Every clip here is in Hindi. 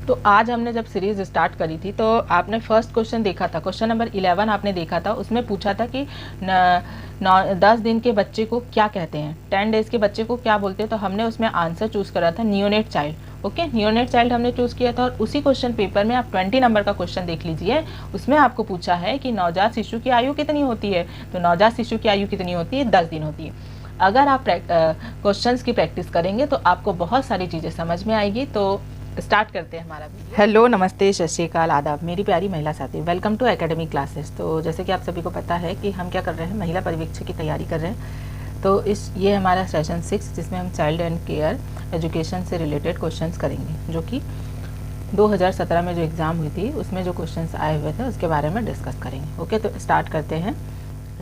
तो आज हमने जब सीरीज़ स्टार्ट करी थी तो आपने फर्स्ट क्वेश्चन देखा था, क्वेश्चन नंबर 11 आपने देखा था। उसमें पूछा था कि 10 दिन के बच्चे को क्या कहते हैं, 10 डेज़ के बच्चे को क्या बोलते हैं। तो हमने उसमें आंसर चूज़ करा था neonate child. Okay, neonate child हमने चूज़ किया था। और उसी क्वेश्चन पेपर में आप 20 नंबर का क्वेश्चन देख लीजिए, उसमें आपको पूछा है कि नवजात शिशु की आयु कितनी होती है। तो नवजात शिशु की आयु कितनी होती है, 10 दिन होती है। अगर आप क्वेश्चंस की प्रैक्टिस करेंगे तो आपको बहुत सारी चीज़ें समझ में आएगी। तो स्टार्ट करते हैं हमारा वीडियो। हेलो, नमस्ते, सत श्री अकाल, आदाब मेरी प्यारी महिला साथी, वेलकम टू एकेडमिक क्लासेस। तो जैसे कि आप सभी को पता है कि हम क्या कर रहे हैं, महिला परिवीक्षक की तैयारी कर रहे हैं। तो ये हमारा सेशन 6 जिसमें हम चाइल्ड एंड केयर एजुकेशन से रिलेटेड क्वेश्चंस करेंगे, जो कि 2017 में जो एग्ज़ाम हुई थी उसमें जो क्वेश्चंस आए हुए थे उसके बारे में डिस्कस करेंगे। ओके, तो स्टार्ट करते हैं।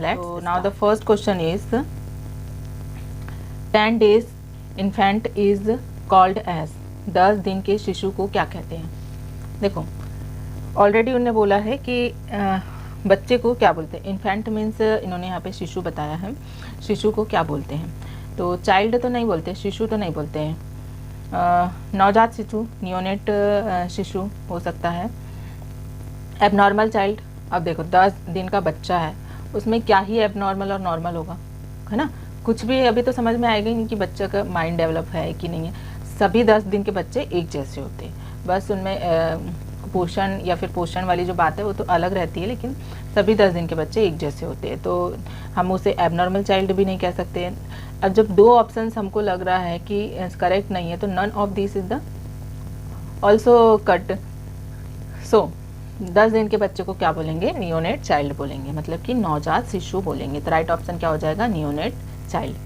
Let's now the first question is 10 days infant is called as, 10 दिन के शिशु को क्या कहते हैं। देखो, ऑलरेडी उन्होंने बोला है कि बच्चे को क्या बोलते हैं। इन्फेंट मीन्स इन्होंने यहाँ पे शिशु बताया है, शिशु को क्या बोलते हैं। तो चाइल्ड तो नहीं बोलते, शिशु तो नहीं बोलते हैं। नवजात शिशु, नियोनेट शिशु हो सकता है। एबनॉर्मल चाइल्ड, अब देखो 10 दिन का बच्चा है, उसमें क्या ही एबनॉर्मल और नॉर्मल होगा, है ना। कुछ भी अभी तो समझ में आएगा ही नहीं कि बच्चे का माइंड डेवलप है कि नहीं है। सभी 10 दिन के बच्चे एक जैसे होते हैं, बस उनमें पोषण या फिर पोषण वाली जो बात है वो तो अलग रहती है, लेकिन सभी 10 दिन के बच्चे एक जैसे होते हैं। तो हम उसे एबनॉर्मल चाइल्ड भी नहीं कह सकते हैं। अब जब दो ऑप्शंस हमको लग रहा है कि करेक्ट नहीं है, तो none of this is the also cut. So 10 दिन के बच्चे को क्या बोलेंगे, नियोनेट चाइल्ड बोलेंगे, मतलब कि नवजात शिशु बोलेंगे। तो राइट ऑप्शन क्या हो जाएगा, neonate child.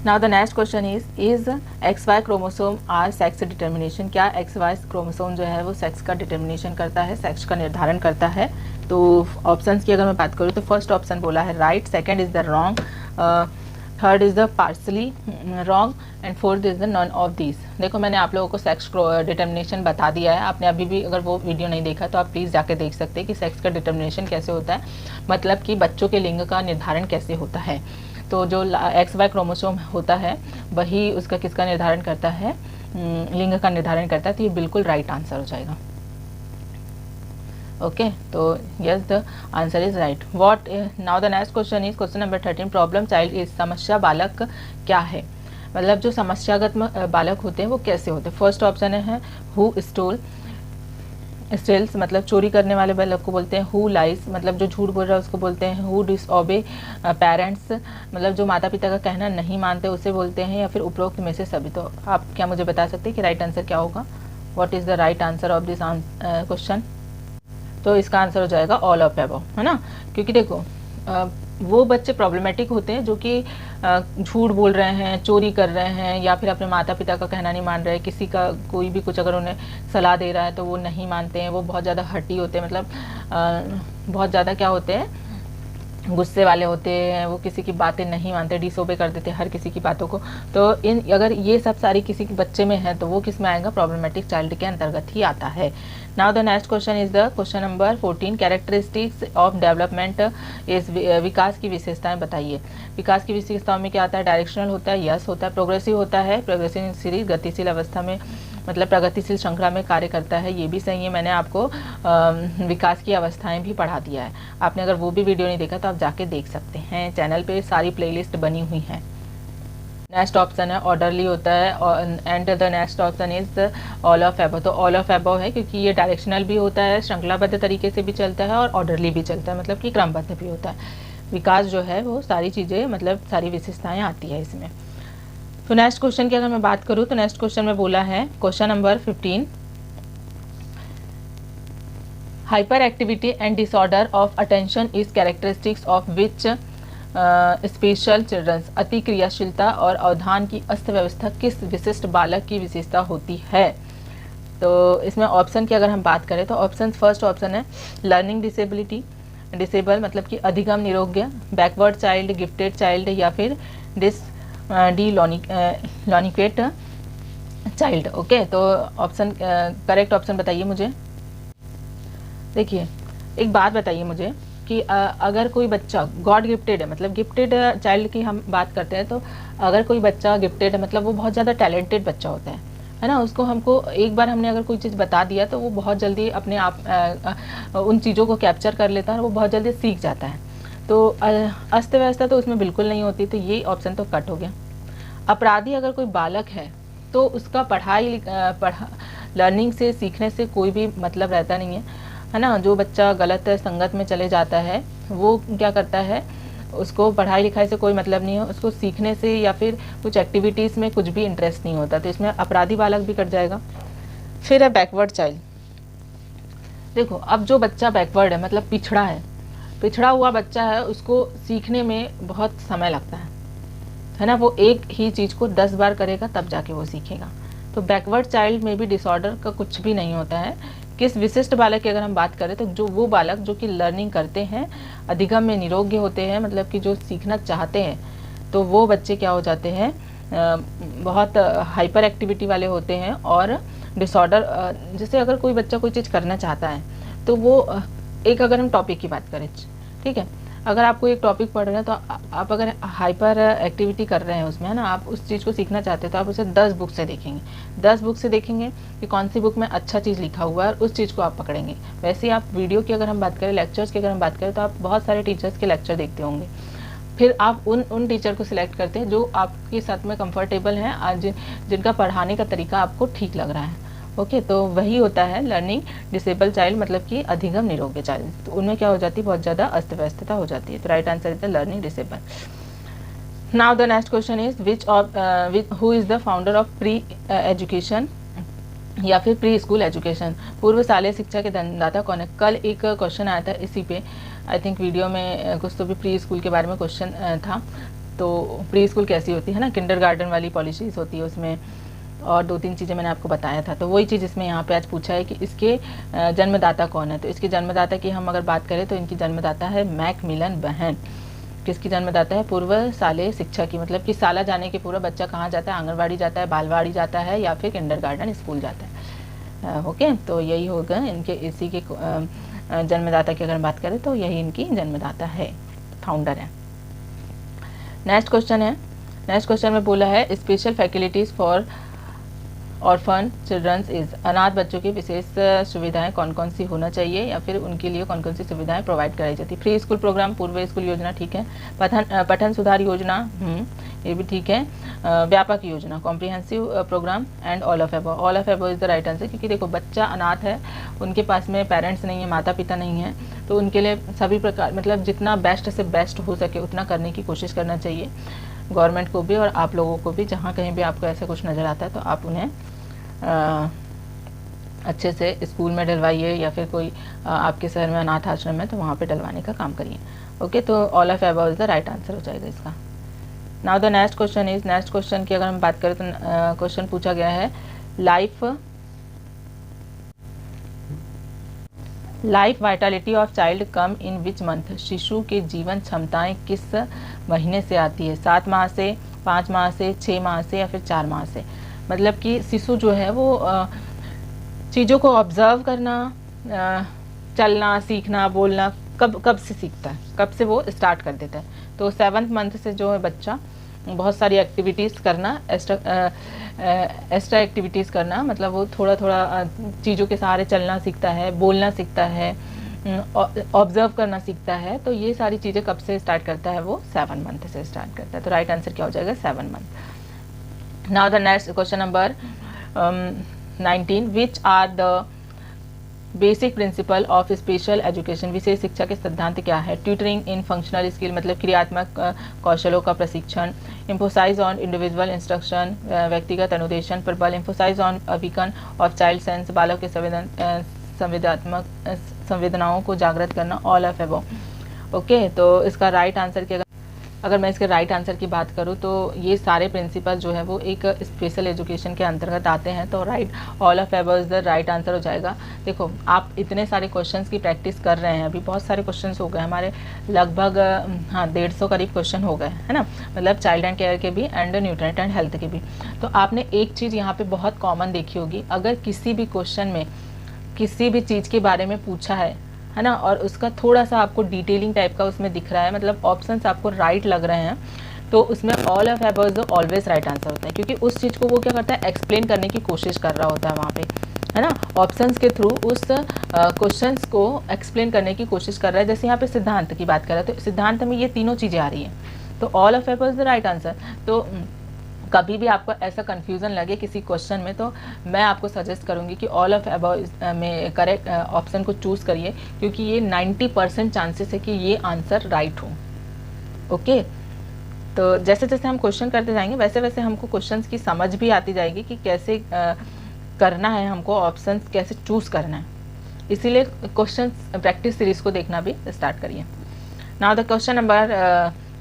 Now the next question is XY chromosome are sex determination. क्या XY क्रोमोसोम जो है वो सेक्स का डिटर्मिनेशन करता है, सेक्स का निर्धारण करता है। तो ऑप्शंस की अगर मैं बात करूँ तो फर्स्ट ऑप्शन बोला है right, second is the wrong, third is the partially wrong and fourth is the none of this. देखो, मैंने आप लोगों को सेक्स डिटर्मिनेशन बता दिया है। आपने अभी भी अगर वो वीडियो नहीं देखा तो आप प्लीज़ जाके देख सकते हैं कि सेक्स का डिटर्मिनेशन कैसे होता है, मतलब कि बच्चों के लिंग का निर्धारण कैसे होता है। तो जो XY क्रोमोसोम होता है वही उसका किसका निर्धारण करता है, लिंग का निर्धारण करता है। तो ये बिल्कुल राइट आंसर हो जाएगा। ओके, तो yes, the answer is right. What now the next question is question number 13, problem child is, समस्या बालक क्या है, मतलब जो समस्यागत बालक होते हैं वो कैसे होते हैं। फर्स्ट ऑप्शन है हु स्टेल्स, मतलब चोरी करने वाले बालक को बोलते हैं। हु लाइज, मतलब जो झूठ बोल रहा है उसको बोलते हैं। हु डिसओबे पेरेंट्स, मतलब जो माता पिता का कहना नहीं मानते उसे बोलते हैं, या फिर उपरोक्त में से सभी। तो आप क्या मुझे बता सकते हैं कि राइट आंसर क्या होगा, what is the right answer of this question. तो इसका आंसर हो जाएगा ऑल ऑफ अबव, है ना। क्योंकि देखो वो बच्चे प्रॉब्लमेटिक होते हैं जो कि झूठ बोल रहे हैं, चोरी कर रहे हैं, या फिर अपने माता पिता का कहना नहीं मान रहे हैं। किसी का कोई भी कुछ अगर उन्हें सलाह दे रहा है तो वो नहीं मानते हैं। वो बहुत ज़्यादा हटी होते हैं, मतलब बहुत ज़्यादा क्या होते हैं, गुस्से वाले होते हैं। वो किसी की बातें नहीं मानते, डिसओबे कर देते हैं हर किसी की बातों को। तो अगर ये सब सारी किसी के बच्चे में है तो वो किस में आएगा, प्रॉब्लमेटिक चाइल्ड के अंतर्गत ही आता है। Now the next question is the question number 14, characteristics of development is, विकास की विशेषताएं बताइए। विकास की विशेषताओं में क्या आता है, डायरेक्शनल होता है, यस होता है, प्रोग्रेसिव होता है, प्रोग्रेसिव सीरीज गतिशील अवस्था में, मतलब प्रगतिशील श्रृंखला में कार्य करता है, ये भी सही है। मैंने आपको विकास की अवस्थाएं भी पढ़ा दिया है। आपने अगर वो भी वीडियो नहीं देखा तो आप जाके देख सकते हैं, चैनल पे सारी प्लेलिस्ट बनी हुई है। नेक्स्ट ऑप्शन है ऑर्डरली होता है, and the next option is all of above. तो ऑल ऑफ अबव है क्योंकि ये डायरेक्शनल भी होता है, श्रृंखलाबद्ध तरीके से भी चलता है, और ऑर्डरली भी चलता है, मतलब कि क्रमबद्ध भी होता है। विकास जो है वो सारी चीज़ें, मतलब सारी विशेषताएँ आती है इसमें। तो नेक्स्ट क्वेश्चन की अगर मैं बात करूँ तो नेक्स्ट क्वेश्चन में बोला है question number 15, hyper activity and disorder of attention is characteristics of which special childrens. अति क्रियाशीलता और अवधान की अस्त व्यवस्था किस विशिष्ट बालक की विशेषता होती है। तो इसमें ऑप्शन की अगर हम बात करें तो ऑप्शन, फर्स्ट ऑप्शन है लर्निंग डिसेबिलिटी, डिसेबल मतलब कि अधिगम निरोग्य, बैकवर्ड चाइल्ड, गिफ्टेड चाइल्ड, या फिर लॉनिकेट चाइल्ड। ओके, तो ऑप्शन करेक्ट ऑप्शन बताइए मुझे। देखिए, एक बात बताइए मुझे कि अगर कोई बच्चा गॉड गिफ्टेड है, मतलब गिफ्टेड चाइल्ड की हम बात करते हैं, तो अगर कोई बच्चा गिफ्टेड है मतलब वो बहुत ज़्यादा टैलेंटेड बच्चा होता है, है ना, उसको हमको एक बार हमने अगर कोई चीज़ बता दिया तो वो बहुत जल्दी अपने आप उन चीज़ों को कैप्चर कर लेता है और वो बहुत जल्दी सीख जाता है। तो अस्त व्यवस्था तो उसमें बिल्कुल नहीं होती, तो ये ऑप्शन तो कट हो गया। अपराधी अगर कोई बालक है तो उसका लर्निंग से, सीखने से कोई भी मतलब रहता नहीं है ना। जो बच्चा गलत संगत में चले जाता है वो क्या करता है, उसको पढ़ाई लिखाई से कोई मतलब नहीं है, उसको सीखने से या फिर कुछ एक्टिविटीज़ में कुछ भी इंटरेस्ट नहीं होता, तो इसमें अपराधी बालक भी कट जाएगा। फिर है बैकवर्ड चाइल्ड। देखो, अब जो बच्चा बैकवर्ड है मतलब पिछड़ा है, पिछड़ा हुआ बच्चा है, उसको सीखने में बहुत समय लगता है ना। वो एक ही चीज़ को 10 बार करेगा तब जाके वो सीखेगा। तो बैकवर्ड चाइल्ड में भी डिसऑर्डर का कुछ भी नहीं होता है। किस विशिष्ट बालक की अगर हम बात करें तो जो वो बालक जो कि लर्निंग करते हैं, अधिगम में निरोग्य होते हैं, मतलब कि जो सीखना चाहते हैं, तो वो बच्चे क्या हो जाते हैं, बहुत हाइपर एक्टिविटी वाले होते हैं। और डिसऑर्डर, जैसे अगर कोई बच्चा कोई चीज़ करना चाहता है तो वो एक, अगर हम टॉपिक की बात करें, ठीक है, अगर आपको एक टॉपिक पढ़ रहे हैं तो आप अगर हाइपर एक्टिविटी कर रहे हैं उसमें, है ना, आप उस चीज़ को सीखना चाहते हैं तो आप उसे 10 बुक से देखेंगे, 10 बुक से देखेंगे कि कौन सी बुक में अच्छा चीज़ लिखा हुआ है और उस चीज़ को आप पकड़ेंगे। वैसे ही आप वीडियो की अगर हम बात करें, लेक्चर्स की अगर हम बात करें, तो आप बहुत सारे टीचर्स के लेक्चर देखते होंगे, फिर आप उन टीचर को सिलेक्ट करते हैं जो आपके साथ में कंफर्टेबल हैं, आज जिनका पढ़ाने का तरीका आपको ठीक लग रहा है। ओके, तो वही होता है लर्निंग डिसेबल चाइल्ड, मतलब कि अधिगम निरोग्य चाइल्ड। तो उनमें क्या हो जाती है, बहुत ज़्यादा अस्त व्यस्तता हो जाती है। तो right answer is the learning disable. Now the next question is who is the founder of pre education या फिर प्री स्कूल एजुकेशन, पूर्व शालेय शिक्षा के जन्मदाता कौन है। कल एक क्वेश्चन आया था इसी पे, आई थिंक वीडियो में कुछ तो भी प्री स्कूल के बारे में क्वेश्चन था। तो प्री स्कूल कैसी होती है ना, किंडरगार्टन वाली पॉलिसीज होती है उसमें, और 2-3 चीज़ें मैंने आपको बताया था। तो वही चीज़ इसमें यहाँ पे आज पूछा है कि इसके जन्मदाता कौन है। तो इसके जन्मदाता की हम अगर बात करें तो इनकी जन्मदाता है मैकमिलन बहन। किसकी जन्मदाता है, पूर्व शालेय शिक्षा की, मतलब कि शाला जाने के पूर्व बच्चा कहाँ जाता है, आंगनबाड़ी जाता है, बालवाड़ी जाता है या फिर किंडरगार्टन स्कूल जाता है। ओके, तो यही होगा इनके, इसी के जन्मदाता की अगर हम बात करें तो यही इनकी जन्मदाता है, फाउंडर है। नेक्स्ट क्वेश्चन है, नेक्स्ट क्वेश्चन में बोला है special facilities for orphan childrens is, अनाथ बच्चों की विशेष सुविधाएं कौन कौन सी होना चाहिए या फिर उनके लिए कौन कौन सी सुविधाएं प्रोवाइड कराई जाती है। फ्री स्कूल प्रोग्राम, पूर्व स्कूल योजना, ठीक है। पठन सुधार योजना, ये भी ठीक है। व्यापक योजना, comprehensive programme, and all of above. All of above is the right answer, क्योंकि देखो बच्चा अनाथ है, उनके पास में पेरेंट्स नहीं है, माता पिता नहीं है, तो उनके लिए सभी प्रकार, मतलब जितना बेस्ट से बेस्ट हो सके उतना करने की कोशिश करना चाहिए गवर्नमेंट को भी और आप लोगों को भी। जहाँ कहीं भी आपको ऐसा कुछ नज़र आता है तो आप उन्हें अच्छे से स्कूल में डलवाइए, या फिर कोई आपके शहर में अनाथ आश्रम है तो वहाँ पे डलवाने का काम करिए। ओके, तो all of above is the right answer हो जाएगा इसका। Now the next question is, next question की अगर हम बात करें तो क्वेश्चन पूछा गया है life Vitality of child come in which month, शिशु की जीवन क्षमताएं किस महीने से आती है। 7 माह से, 5 माह से, 6 माह से या फिर 4 माह से। मतलब कि शिशु जो है वो चीज़ों को ऑब्जर्व करना, चलना, सीखना, बोलना कब से सीखता है, कब से वो स्टार्ट कर देता है। तो 7th मंथ से जो है बच्चा बहुत सारी एक्टिविटीज़ करना, एक्स्ट्रा एक्टिविटीज़ करना, मतलब वो थोड़ा थोड़ा चीज़ों के सहारे चलना सीखता है, बोलना सीखता है, ऑब्जर्व करना सीखता है। तो ये सारी चीज़ें कब से स्टार्ट करता है, वो 7 मंथ से स्टार्ट करता है। तो राइट आंसर क्या हो जाएगा, 7 month. Now the next question number 19, which are the basic principle of special education, विशेष शिक्षा के सिद्धांत क्या है। ट्यूटरिंग इन फंक्शनल स्किल, मतलब क्रियात्मक कौशलों का प्रशिक्षण। एम्फोसाइज ऑन इंडिविजुअल इंस्ट्रक्शन, व्यक्तिगत अनुदेशन पर बल। एम्फोसाइज ऑन अविकन ऑफ चाइल्ड सेंस, बालक के संवेदनाओं को जागृत करना। All of above. ओके, तो इसका राइट आंसर की अगर मैं इसके राइट आंसर की बात करूँ तो ये सारे प्रिंसिपल जो है वो एक स्पेशल एजुकेशन के अंतर्गत आते हैं। तो right, all of above is the right answer हो जाएगा। देखो, आप इतने सारे क्वेश्चंस की प्रैक्टिस कर रहे हैं, अभी बहुत सारे क्वेश्चंस हो गए हमारे, लगभग 150 करीब क्वेश्चन हो गए, है ना, मतलब चाइल्ड एंड केयर के भी एंड न्यूट्रिएंट एंड हेल्थ के भी। तो आपने एक चीज़ यहाँ पे बहुत कॉमन देखी होगी, अगर किसी भी क्वेश्चन में किसी भी चीज़ के बारे में पूछा है ना, और उसका थोड़ा सा आपको डिटेलिंग टाइप का उसमें दिख रहा है, मतलब ऑप्शंस आपको राइट लग रहे हैं, तो उसमें all of above is always right answer होता है, क्योंकि उस चीज़ को वो क्या करता है, एक्सप्लेन करने की कोशिश कर रहा होता है वहाँ पे, है ना, ऑप्शंस के थ्रू उस क्वेश्चंस को एक्सप्लेन करने की कोशिश कर रहा है। जैसे यहाँ पे सिद्धांत की बात कर रहा है, तो सिद्धांत में ये तीनों चीज़ें आ रही हैं, तो all of above is the right answer. तो कभी भी आपको ऐसा कन्फ्यूज़न लगे किसी क्वेश्चन में, तो मैं आपको सजेस्ट करूँगी कि ऑल ऑफ अबव में करेक्ट ऑप्शन को चूज़ करिए, क्योंकि ये 90% चांसेस है कि ये आंसर राइट हो। ओके, तो जैसे जैसे हम क्वेश्चन करते जाएंगे वैसे वैसे हमको क्वेश्चंस की समझ भी आती जाएगी कि कैसे करना है, हमको ऑप्शंस कैसे चूज़ करना है। इसीलिए क्वेश्चन प्रैक्टिस सीरीज को देखना भी स्टार्ट करिए। Now the question number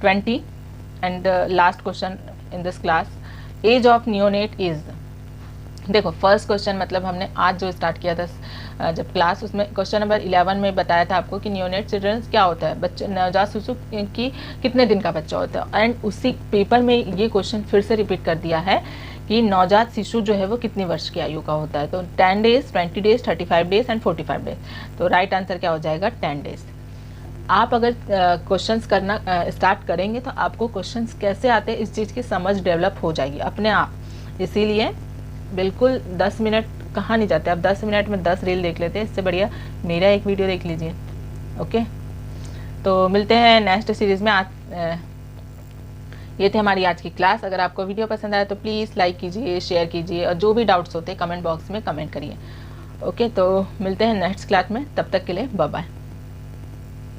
20 and last question in this class, age of neonate is. देखो फर्स्ट क्वेश्चन मतलब हमने आज जो स्टार्ट किया था जब क्लास, उसमें क्वेश्चन नंबर 11 में बताया था आपको कि नियोनेट चिल्ड्रन क्या होता है, बच्चे नवजात शिशु की कितने दिन का बच्चा होता है। एंड उसी पेपर में ये क्वेश्चन फिर से रिपीट कर दिया है कि नवजात शिशु जो है वो कितनी वर्ष की आयु का होता है। तो 10 days, 20 days, 35 days and 45 days. तो राइट आंसर क्या हो जाएगा, 10 डेज। आप अगर क्वेश्चंस करना स्टार्ट करेंगे तो आपको क्वेश्चंस कैसे आते हैं इस चीज़ की समझ डेवलप हो जाएगी अपने आप। इसीलिए बिल्कुल 10 मिनट कहाँ नहीं जाते, आप 10 मिनट में 10 रील देख लेते हैं, इससे बढ़िया मेरा एक वीडियो देख लीजिए। ओके, तो मिलते हैं नेक्स्ट सीरीज़ में। ये थे हमारी आज की क्लास। अगर आपको वीडियो पसंद आया तो प्लीज़ लाइक कीजिए, शेयर कीजिए, और जो भी डाउट्स होते हैं कमेंट बॉक्स में कमेंट करिए। ओके, तो मिलते हैं नेक्स्ट क्लास में, तब तक के लिए बाय बाय।